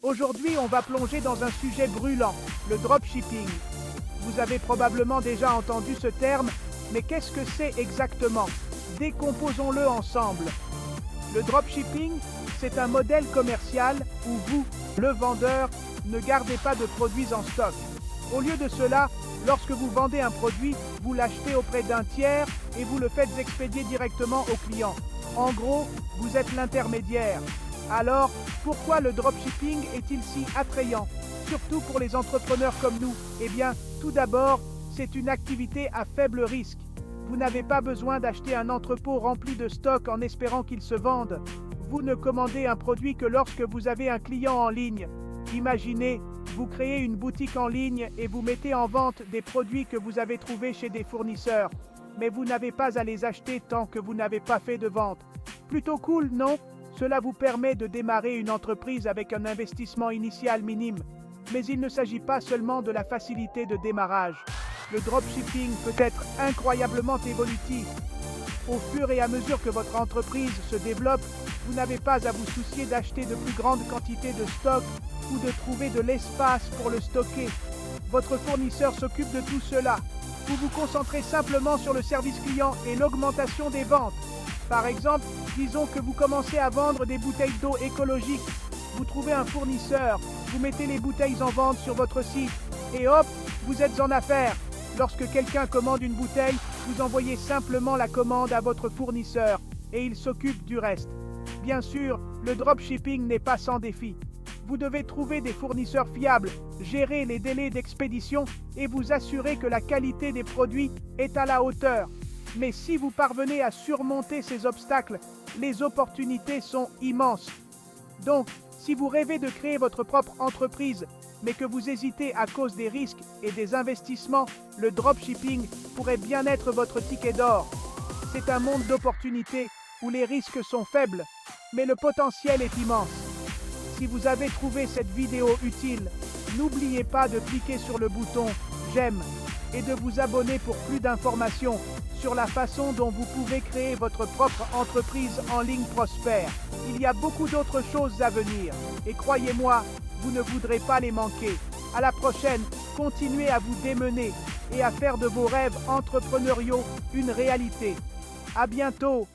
Aujourd'hui, on va plonger dans un sujet brûlant, le dropshipping. Vous avez probablement déjà entendu ce terme, mais qu'est-ce que c'est exactement? Décomposons-le ensemble. Le dropshipping, c'est un modèle commercial où vous, le vendeur, ne gardez pas de produits en stock. Au lieu de cela, lorsque vous vendez un produit, vous l'achetez auprès d'un tiers et vous le faites expédier directement au client. En gros, vous êtes l'intermédiaire. Alors, pourquoi le dropshipping est-il si attrayant, surtout pour les entrepreneurs comme nous? Eh bien, tout d'abord, c'est une activité à faible risque. Vous n'avez pas besoin d'acheter un entrepôt rempli de stock en espérant qu'il se vende. Vous ne commandez un produit que lorsque vous avez un client en ligne. Imaginez, vous créez une boutique en ligne et vous mettez en vente des produits que vous avez trouvés chez des fournisseurs. Mais vous n'avez pas à les acheter tant que vous n'avez pas fait de vente. Plutôt cool, non? Cela vous permet de démarrer une entreprise avec un investissement initial minime. Mais il ne s'agit pas seulement de la facilité de démarrage. Le dropshipping peut être incroyablement évolutif. Au fur et à mesure que votre entreprise se développe, vous n'avez pas à vous soucier d'acheter de plus grandes quantités de stock ou de trouver de l'espace pour le stocker. Votre fournisseur s'occupe de tout cela. Vous vous concentrez simplement sur le service client et l'augmentation des ventes. Par exemple, disons que vous commencez à vendre des bouteilles d'eau écologiques. Vous trouvez un fournisseur, vous mettez les bouteilles en vente sur votre site et hop, vous êtes en affaires. Lorsque quelqu'un commande une bouteille, vous envoyez simplement la commande à votre fournisseur et il s'occupe du reste. Bien sûr, le dropshipping n'est pas sans défi. Vous devez trouver des fournisseurs fiables, gérer les délais d'expédition et vous assurer que la qualité des produits est à la hauteur. Mais si vous parvenez à surmonter ces obstacles, les opportunités sont immenses. Donc, si vous rêvez de créer votre propre entreprise, mais que vous hésitez à cause des risques et des investissements, le dropshipping pourrait bien être votre ticket d'or. C'est un monde d'opportunités où les risques sont faibles, mais le potentiel est immense. Si vous avez trouvé cette vidéo utile, n'oubliez pas de cliquer sur le bouton « J'aime » et de vous abonner pour plus d'informations sur la façon dont vous pouvez créer votre propre entreprise en ligne prospère. Il y a beaucoup d'autres choses à venir et croyez-moi, vous ne voudrez pas les manquer. À la prochaine, continuez à vous démener et à faire de vos rêves entrepreneuriaux une réalité. À bientôt!